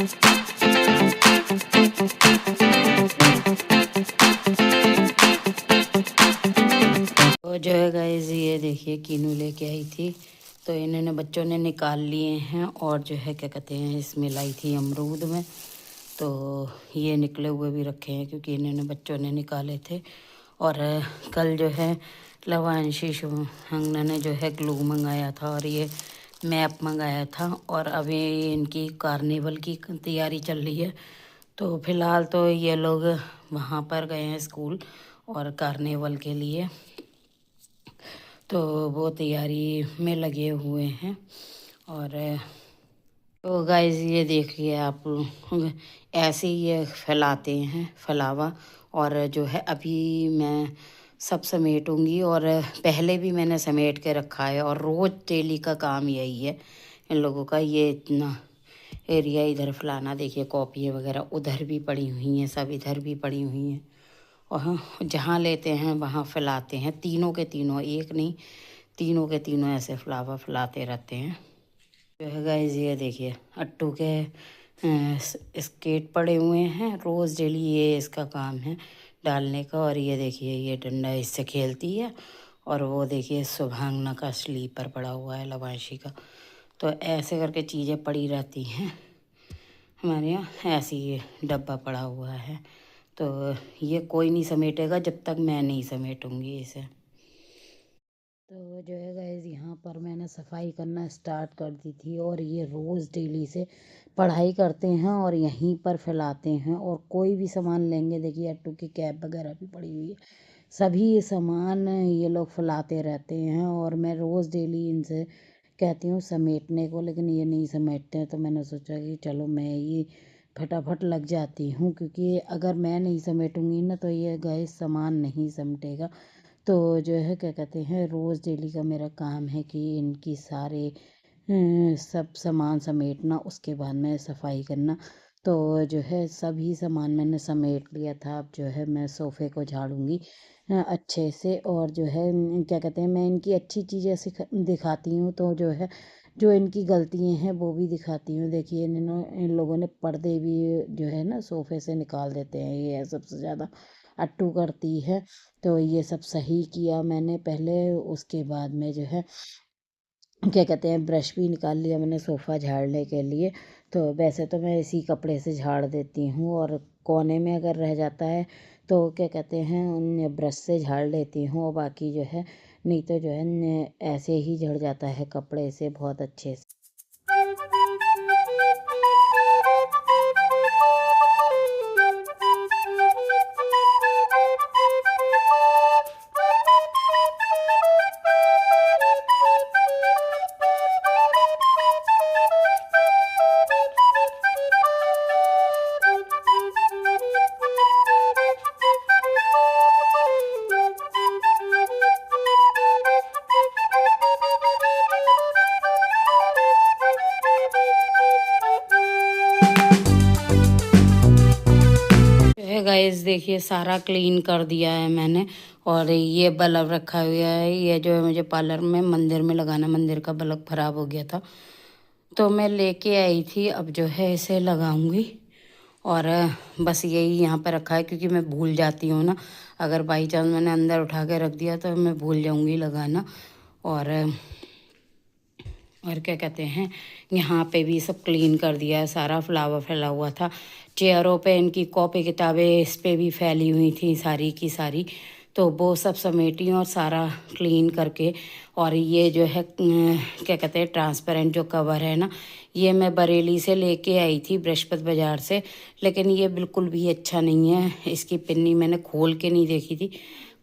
तो जो है गाइस, ये देखिए कीनू लेके आई थी, तो इन्होंने बच्चों ने निकाल लिए हैं। और जो है क्या कहते हैं, इसमें लाई थी अमरूद में, तो ये निकले हुए भी रखे हैं क्योंकि इन्होंने बच्चों ने निकाले थे। और कल जो है लवांशी शुभंगना ने जो है ग्लू मंगाया था और ये मैप मंगाया था। और अभी इनकी कार्निवल की तैयारी चल रही है, तो फिलहाल तो ये लोग वहाँ पर गए हैं स्कूल और कार्निवल के लिए, तो वो तैयारी में लगे हुए हैं। और तो गाइस, ये देखिए आप, ऐसे ही ये फैलाते हैं फलावा। और जो है अभी मैं सब समेटूंगी, और पहले भी मैंने समेट के रखा है, और रोज़ डेली का काम यही है इन लोगों का। ये इतना एरिया इधर फैलाना, देखिए कॉपियाँ वगैरह उधर भी पड़ी हुई हैं, सब इधर भी पड़ी हुई हैं, और जहाँ लेते हैं वहाँ फैलाते हैं। तीनों के तीनों, एक नहीं, तीनों के तीनों ऐसे फ्लावर फैलाते रहते हैं। जो है गाइस, ये देखिए अट्टू के स्केट पड़े हुए हैं, रोज़ डेली ये इसका काम है डालने का। और ये देखिए ये डंडा इससे खेलती है। और वो देखिए शुभांगना का स्लीपर पड़ा हुआ है, लवांशी का। तो ऐसे करके चीज़ें पड़ी रहती हैं हमारे यहाँ, ऐसे ये डब्बा पड़ा हुआ है। तो ये कोई नहीं समेटेगा जब तक मैं नहीं समेटूंगी इसे। तो जो है गाइस, यहाँ पर मैंने सफाई करना स्टार्ट कर दी थी, और ये रोज़ डेली से पढ़ाई करते हैं और यहीं पर फैलाते हैं। और कोई भी सामान लेंगे, देखिए अट्टू की कैप वगैरह भी पड़ी हुई है, सभी ये सामान ये लोग फैलाते रहते हैं। और मैं रोज़ डेली इनसे कहती हूँ समेटने को, लेकिन ये नहीं समेटते हैं। तो मैंने सोचा कि चलो मैं ये फटाफट लग जाती हूँ, क्योंकि अगर मैं नहीं समेटूंगी ना तो ये गाइस सामान नहीं समेटेगा। तो जो है क्या कहते हैं, रोज़ डेली का मेरा काम है कि इनकी सारे सब सामान समेटना, उसके बाद में सफाई करना। तो जो है सभी सामान मैंने समेट लिया था। अब जो है मैं सोफ़े को झाड़ूंगी अच्छे से। और जो है क्या कहते हैं, मैं इनकी अच्छी चीज़ें दिखाती हूँ, तो जो है जो इनकी गलतियाँ हैं वो भी दिखाती हूँ। देखिए इन लोगों ने पर्दे भी जो है ना सोफ़े से निकाल देते हैं, ये है सबसे ज़्यादा अट्टू करती है। तो ये सब सही किया मैंने पहले, उसके बाद में जो है क्या कहते हैं, ब्रश भी निकाल लिया मैंने सोफ़ा झाड़ने के लिए। तो वैसे तो मैं इसी कपड़े से झाड़ देती हूँ, और कोने में अगर रह जाता है तो क्या कहते हैं उन ब्रश से झाड़ लेती हूँ। और बाकी जो है, नहीं तो जो है ऐसे ही झड़ जाता है कपड़े से बहुत अच्छे से। गाइस देखिए, सारा क्लीन कर दिया है मैंने। और ये बल्ब रखा हुआ है, ये जो है मुझे पार्लर में मंदिर में लगाना, मंदिर का बल्ब ख़राब हो गया था, तो मैं लेके आई थी। अब जो है इसे लगाऊंगी। और बस यही यहाँ पर रखा है क्योंकि मैं भूल जाती हूँ ना, अगर बाई चांस मैंने अंदर उठा के रख दिया तो मैं भूल जाऊँगी लगाना। और क्या कहते हैं, यहाँ पे भी सब क्लीन कर दिया है, सारा फ्लावर फैला हुआ था। चेयरों पे इनकी कॉपी किताबें इस पे भी फैली हुई थी सारी की सारी, तो वो सब समेटी और सारा क्लीन करके। और ये जो है क्या कहते हैं, ट्रांसपेरेंट जो कवर है ना, ये मैं बरेली से लेके आई थी, बृहस्पति बाज़ार से। लेकिन ये बिल्कुल भी अच्छा नहीं है, इसकी पिन्नी मैंने खोल के नहीं देखी थी,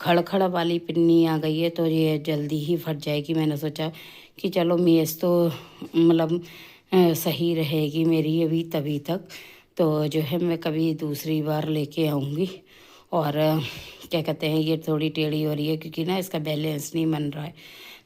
खड़खड़ वाली पिन्नी आ गई है, तो ये जल्दी ही फट जाएगी। मैंने सोचा कि चलो मेज़ तो मतलब सही रहेगी मेरी अभी तभी तक, तो जो है मैं कभी दूसरी बार लेके आऊँगी। और क्या कहते हैं, ये थोड़ी टेढ़ी हो रही है क्योंकि ना इसका बैलेंस नहीं बन रहा है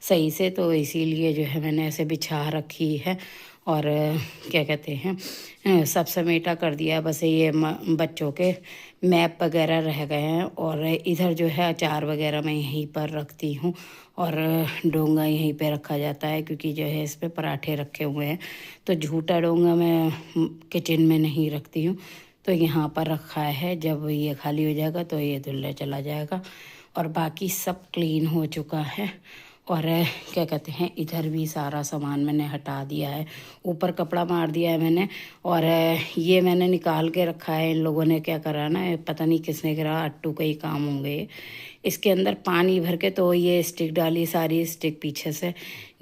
सही से, तो इसीलिए जो है मैंने ऐसे बिछा रखी है। और क्या कहते हैं सब समेटा कर दिया। बस ये बच्चों के मैप वगैरह रह गए हैं। और इधर जो है अचार वगैरह मैं यहीं पर रखती हूँ और डोंगा यहीं पे रखा जाता है, क्योंकि जो है इस पे पराठे रखे हुए हैं। तो झूठा डोंगा मैं किचन में नहीं रखती हूँ, तो यहाँ पर रखा है। जब ये खाली हो जाएगा तो ये धुलने चला जाएगा। और बाकी सब क्लीन हो चुका है। और क्या कहते हैं इधर भी सारा सामान मैंने हटा दिया है, ऊपर कपड़ा मार दिया है मैंने। और ये मैंने निकाल के रखा है। इन लोगों ने क्या करा ना, पता नहीं किसने करा, अट्टू का ही काम होंगे। इसके अंदर पानी भर के तो ये स्टिक डाली, सारी स्टिक पीछे से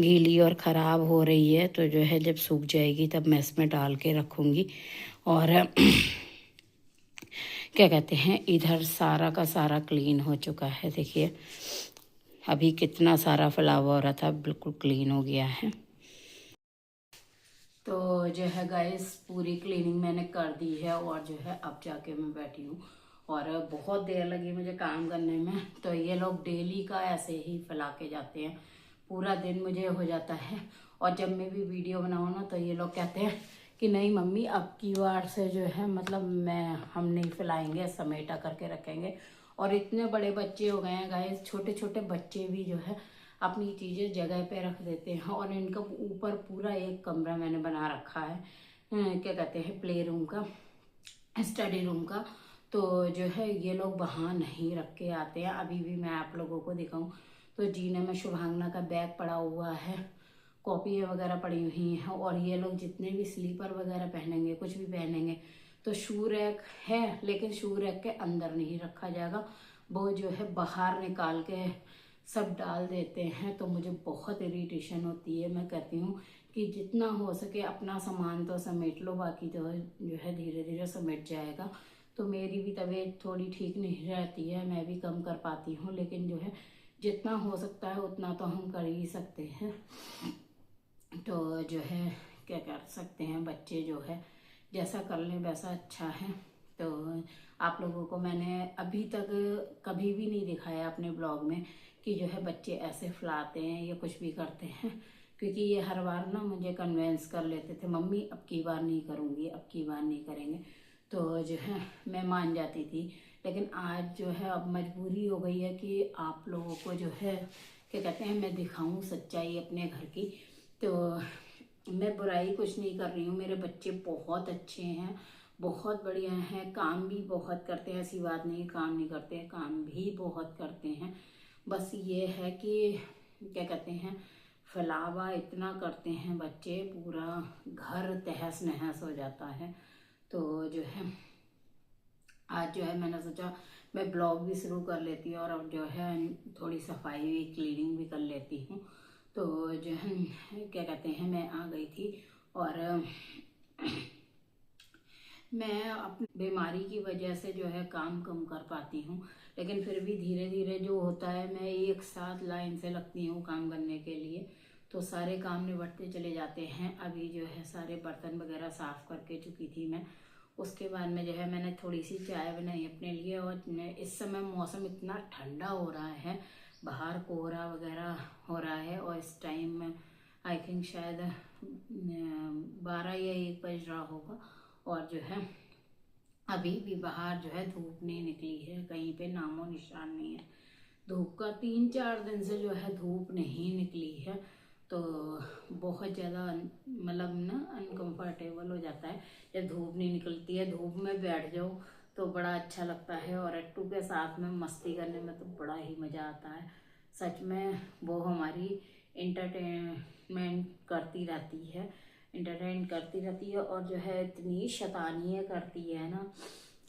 गीली और ख़राब हो रही है। तो जो है जब सूख जाएगी तब मैं इसमें डाल के रखूँगी। और क्या कहते हैं इधर सारा का सारा क्लीन हो चुका है। देखिए अभी कितना सारा फैला हुआ हो रहा था, बिल्कुल क्लीन हो गया है। तो जो है गाइस पूरी क्लीनिंग मैंने कर दी है और जो है अब जाके मैं बैठी हूँ। और बहुत देर लगी मुझे काम करने में। तो ये लोग डेली का ऐसे ही फैला के जाते हैं, पूरा दिन मुझे हो जाता है। और जब मैं भी वीडियो बनाऊँ ना तो ये लोग कहते हैं कि नहीं मम्मी अब की बार से जो है मतलब हम नहीं फैलाएंगे, समेटा करके रखेंगे। और इतने बड़े बच्चे हो गए हैं गाइस, छोटे छोटे बच्चे भी जो है अपनी चीज़ें जगह पे रख देते हैं। और इनका ऊपर पूरा एक कमरा मैंने बना रखा है, क्या कहते हैं प्ले रूम का, स्टडी रूम का। तो जो है ये लोग वहाँ नहीं रख के आते हैं। अभी भी मैं आप लोगों को दिखाऊं तो जीने में शुभांगना का बैग पड़ा हुआ है, कॉपियाँ वगैरह पड़ी हुई हैं। और ये लोग जितने भी स्लीपर वगैरह पहनेंगे, कुछ भी पहनेंगे, तो शू रैक है, लेकिन शू रैक के अंदर नहीं रखा जाएगा, वो जो है बाहर निकाल के सब डाल देते हैं। तो मुझे बहुत इरिटेशन होती है। मैं कहती हूँ कि जितना हो सके अपना सामान तो समेट लो, बाकी तो जो है धीरे धीरे समेट जाएगा। तो मेरी भी तबीयत थोड़ी ठीक नहीं रहती है, मैं भी कम कर पाती हूँ, लेकिन जो है जितना हो सकता है उतना तो हम कर ही सकते हैं। तो जो है क्या कर सकते हैं, बच्चे जो है जैसा कर लें वैसा अच्छा है। तो आप लोगों को मैंने अभी तक कभी भी नहीं दिखाया अपने ब्लॉग में कि जो है बच्चे ऐसे फैलाते हैं या कुछ भी करते हैं, क्योंकि ये हर बार ना मुझे कन्वेंस कर लेते थे, मम्मी अब की बार नहीं करूँगी, अब की बार नहीं करेंगे। तो जो है मैं मान जाती थी, लेकिन आज जो है अब मजबूरी हो गई है कि आप लोगों को जो है क्या कहते हैं मैं दिखाऊं सच्चाई अपने घर की। तो मैं बुराई कुछ नहीं कर रही हूँ, मेरे बच्चे बहुत अच्छे हैं, बहुत बढ़िया हैं, काम भी बहुत करते हैं, ऐसी बात नहीं काम नहीं करते हैं, काम भी बहुत करते हैं। बस ये है कि क्या कहते हैं फैलावा इतना करते हैं बच्चे, पूरा घर तहस नहस हो जाता है। तो जो है आज जो है मैंने सोचा मैं ब्लॉग भी शुरू कर लेती हूँ और अब जो है थोड़ी सफाई भी क्लीनिंग भी कर लेती हूँ। तो जो है क्या कहते हैं मैं आ गई थी। और मैं अपनी बीमारी की वजह से जो है काम कम कर पाती हूँ, लेकिन फिर भी धीरे धीरे जो होता है मैं एक साथ लाइन से लगती हूँ काम करने के लिए, तो सारे काम निपटते चले जाते हैं। अभी जो है सारे बर्तन वगैरह साफ़ करके चुकी थी मैं। उसके बाद में जो है मैंने थोड़ी सी चाय बनाई अपने लिए। और इस समय मौसम इतना ठंडा हो रहा है, बाहर कोहरा वगैरह हो रहा है, और इस टाइम आई थिंक शायद 12 या 1 बज रहा होगा। और जो है अभी भी बाहर जो है धूप नहीं निकली है, कहीं पे नामो निशान नहीं है धूप का। 3-4 दिन से जो है धूप नहीं निकली है, तो बहुत ज़्यादा मतलब ना अनकंफर्टेबल हो जाता है जब धूप नहीं निकलती है। धूप में बैठ जाओ तो बड़ा अच्छा लगता है, और अट्टू के साथ में मस्ती करने में तो बड़ा ही मज़ा आता है। सच में वो हमारी इंटरटेनमेंट करती रहती है, इंटरटेन करती रहती है। और जो है इतनी शैतानियाँ करती है ना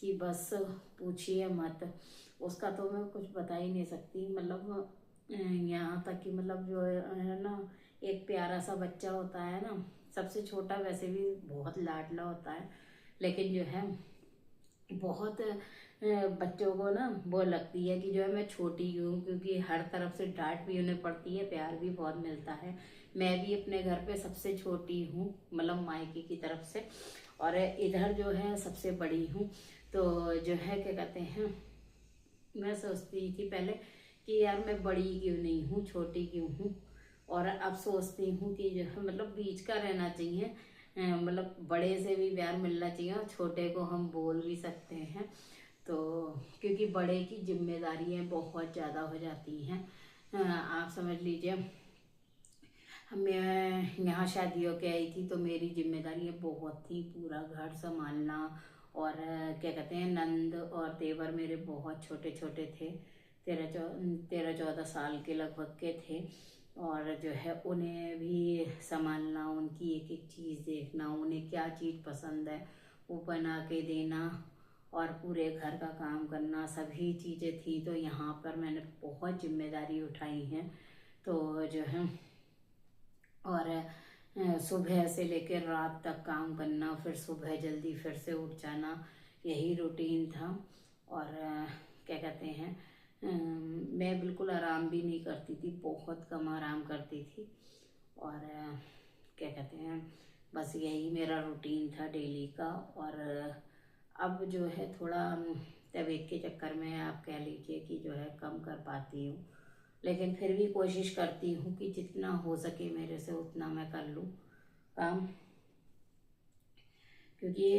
कि बस पूछिए मत, उसका तो मैं कुछ बता ही नहीं सकती। मतलब यहाँ तक कि मतलब जो है ना एक प्यारा सा बच्चा होता है ना, सबसे छोटा वैसे भी बहुत लाडला होता है, लेकिन जो है बहुत बच्चों को ना वो लगती है कि जो है मैं छोटी हूँ, क्योंकि हर तरफ से डांट भी उन्हें पड़ती है, प्यार भी बहुत मिलता है। मैं भी अपने घर पे सबसे छोटी हूँ, मतलब मायके की तरफ से, और इधर जो है सबसे बड़ी हूँ। तो जो है क्या कहते हैं मैं सोचती थी पहले कि यार मैं बड़ी क्यों नहीं हूँ, छोटी क्यों हूँ। और अब सोचती हूँ कि जो है मतलब बीच का रहना चाहिए, मतलब बड़े से भी प्यार मिलना चाहिए और छोटे को हम बोल भी सकते हैं। तो क्योंकि बड़े की जिम्मेदारियाँ बहुत ज़्यादा हो जाती हैं। आप समझ लीजिए, मैं यहाँ शादियों के आई थी तो मेरी जिम्मेदारियाँ बहुत थी, पूरा घर संभालना। और क्या कहते हैं, नंद और देवर मेरे बहुत छोटे छोटे थे, 13-14 साल के लगभग के थे। और जो है उन्हें भी संभालना, उनकी एक एक चीज़ देखना, उन्हें क्या चीज़ पसंद है वो बना के देना, और पूरे घर का काम करना, सभी चीज़ें थी। तो यहाँ पर मैंने बहुत जिम्मेदारी उठाई है। तो जो है, और सुबह से लेकर रात तक काम करना, फिर सुबह जल्दी फिर से उठ जाना, यही रूटीन था। और क्या कहते हैं, मैं बिल्कुल आराम भी नहीं करती थी, बहुत कम आराम करती थी। और क्या कहते हैं, बस यही मेरा रूटीन था डेली का। और अब जो है थोड़ा तबीयत के चक्कर में आप कह लीजिए कि जो है कम कर पाती हूँ, लेकिन फिर भी कोशिश करती हूँ कि जितना हो सके मेरे से उतना मैं कर लूँ काम। क्योंकि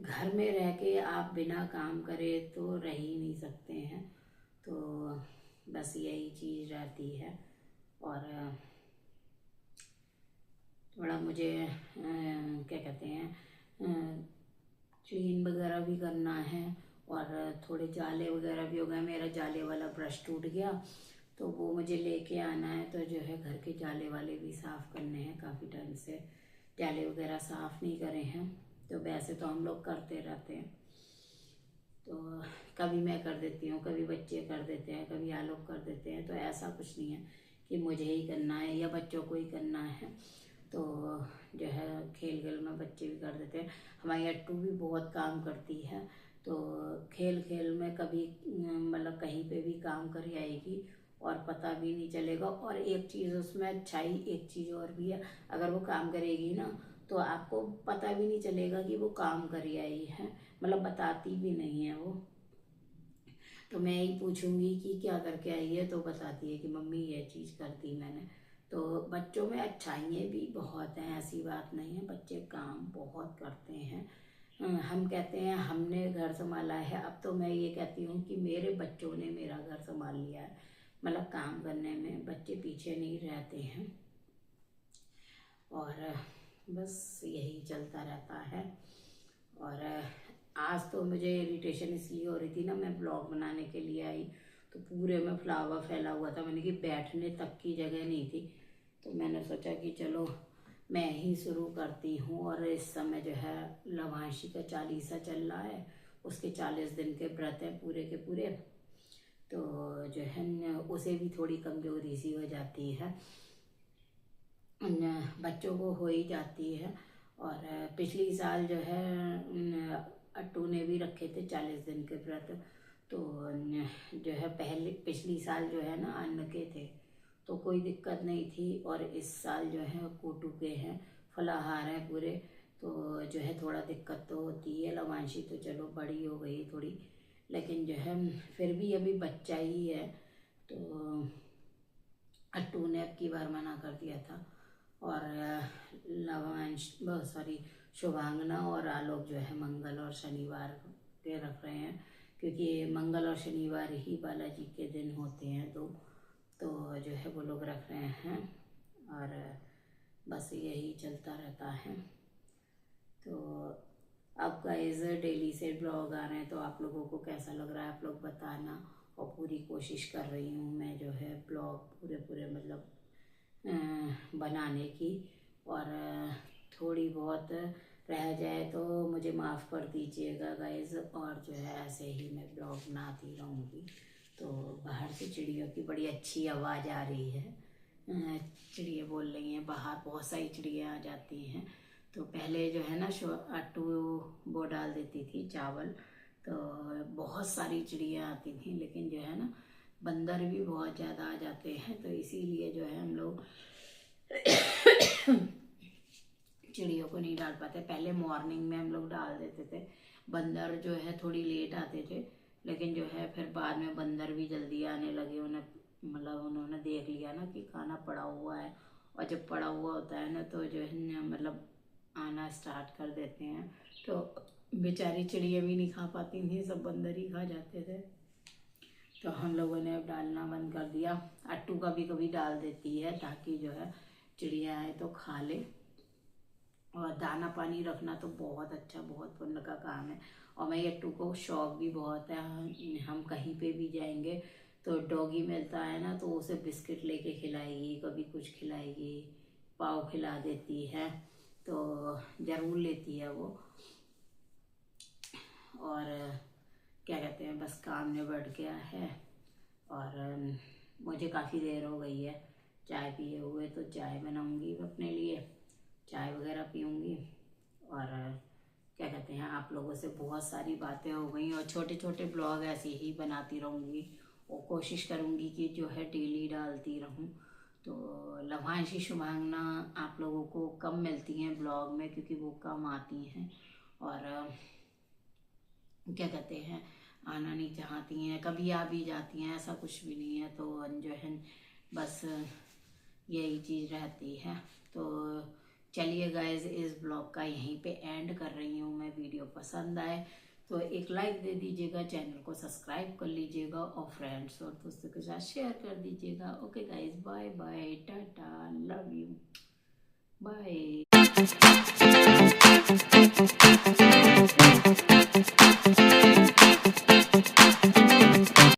घर में रह के आप बिना काम करे तो रह ही नहीं सकते हैं। तो बस यही चीज़ रहती है। और थोड़ा मुझे क्या कहते हैं, क्लीन वगैरह भी करना है। और थोड़े जाले वगैरह भी हो गए, मेरा जाले वाला ब्रश टूट गया तो वो मुझे लेके आना है। तो जो है घर के जाले वाले भी साफ़ करने हैं, काफ़ी टाइम से जाले वगैरह साफ़ नहीं करे हैं। तो वैसे तो हम लोग करते रहते हैं, तो कभी मैं कर देती हूँ, कभी बच्चे कर देते हैं, कभी आलोक कर देते हैं। तो ऐसा कुछ नहीं है कि मुझे ही करना है या बच्चों को ही करना है। तो जो है खेल खेल में बच्चे भी कर देते हैं। हमारी अट्टू भी बहुत काम करती है, तो खेल खेल में कभी मतलब कहीं पे भी काम कर आएगी और पता भी नहीं चलेगा। और एक चीज़ उसमें अच्छाई, एक चीज़ और भी है, अगर वो काम करेगी ना तो आपको पता भी नहीं चलेगा कि वो काम कर आई है, मतलब बताती भी नहीं है वो। तो मैं ही पूछूंगी कि क्या करके आई है तो बताती है कि मम्मी ये चीज़ कर दी मैंने। तो बच्चों में अच्छाइयाँ भी बहुत हैं, ऐसी बात नहीं है, बच्चे काम बहुत करते हैं। हम कहते हैं हमने घर संभाला है, अब तो मैं ये कहती हूँ कि मेरे बच्चों ने मेरा घर संभाल लिया है। मतलब काम करने में बच्चे पीछे नहीं रहते हैं। और बस यही चलता रहता है। और आज तो मुझे इरिटेशन इसलिए हो रही थी ना, मैं ब्लॉग बनाने के लिए आई तो पूरे में फ्लावर फैला हुआ था, मैंने कि बैठने तक की जगह नहीं थी। तो मैंने सोचा कि चलो मैं ही शुरू करती हूँ। और इस समय जो है लवांशी का 40 चल रहा है, उसके 40 दिन के व्रत हैं पूरे के पूरे। तो जो है उसे भी थोड़ी कमजोरी सी हो जाती है, बच्चों को हो ही जाती है। और पिछली साल जो है अट्टू ने भी रखे थे 40 दिन के व्रत। तो जो है पहले पिछली साल जो है ना अन्न के थे तो कोई दिक्कत नहीं थी। और इस साल जो है कोटू के हैं, फलाहार हैं पूरे। तो जो है थोड़ा दिक्कत तो होती है। लवांशी तो चलो बड़ी हो गई थोड़ी, लेकिन जो है फिर भी अभी बच्चा ही है। तो अट्टू ने अब की बार मना कर दिया था। और लवांश सॉरी शुभांगना और आलोक जो है मंगल और शनिवार के रख रहे हैं, क्योंकि मंगल और शनिवार ही बालाजी के दिन होते हैं दो। तो जो है वो लोग रख रहे हैं। और बस यही चलता रहता है। तो अब गाइस डेली से ब्लॉग आ रहे हैं, तो आप लोगों को कैसा लग रहा है आप लोग बताना। और पूरी कोशिश कर रही हूँ मैं जो है ब्लॉग पूरे मतलब बनाने की। और थोड़ी बहुत रह जाए तो मुझे माफ़ कर दीजिएगा गाइस। और जो है ऐसे ही मैं ब्लॉग बनाती रहूँगी। तो बाहर से चिड़ियों की बड़ी अच्छी आवाज़ आ रही है, चिड़िया बोल रही हैं बाहर, बहुत सारी चिड़िया आ जाती हैं। तो पहले जो है ना अट्टू वो डाल देती थी चावल, तो बहुत सारी चिड़िया आती थी। लेकिन जो है ना बंदर भी बहुत ज़्यादा आ जाते हैं, तो इसीलिए जो है हम लोग चिड़ियों को नहीं डाल पाते। पहले मॉर्निंग में हम लोग डाल देते थे, बंदर जो है थोड़ी लेट आते थे। लेकिन जो है फिर बाद में बंदर भी जल्दी आने लगे, उन्हें मतलब उन्होंने देख लिया ना कि खाना पड़ा हुआ है, और जब पड़ा हुआ होता है ना तो जो है ना मतलब आना स्टार्ट कर देते हैं। तो बेचारी चिड़िया भी नहीं खा पाती थी, सब बंदर ही खा जाते थे। तो हम लोगों ने अब डालना बंद कर दिया। अट्टू का भी कभी डाल देती है ताकि जो है चिड़िया आए तो खा ले। और दाना पानी रखना तो बहुत अच्छा, बहुत पुण्य का काम है। और मैं अट्टू को शौक भी बहुत है, हम कहीं पे भी जाएंगे तो डॉगी मिलता है ना तो उसे बिस्किट लेके खिलाएगी, कभी कुछ खिलाएगी, पाव खिला देती है, तो ज़रूर लेती है वो। और क्या कहते हैं, बस काम निबट गया है और मुझे काफ़ी देर हो गई है चाय पिए हुए, तो चाय बनाऊंगी अपने लिए, चाय वगैरह पीऊँगी। और क्या कहते हैं, आप लोगों से बहुत सारी बातें हो गई और छोटे छोटे ब्लॉग ऐसे ही बनाती रहूँगी और कोशिश करूँगी कि जो है डेली डालती रहूँ। तो लवांशी शुभांगना आप लोगों को कम मिलती हैं ब्लॉग में क्योंकि वो कम आती हैं और क्या कहते हैं आना नहीं चाहती हैं, कभी आ भी जाती हैं, ऐसा कुछ भी नहीं है। तो जो है बस यही चीज़ रहती है। तो चलिए गाइज, इस ब्लॉग का यहीं पे एंड कर रही हूँ मैं। वीडियो पसंद आए तो एक लाइक दे दीजिएगा, चैनल को सब्सक्राइब कर लीजिएगा और फ्रेंड्स और दोस्तों के साथ शेयर कर दीजिएगा। Okay guys, bye bye, tata, love you, bye.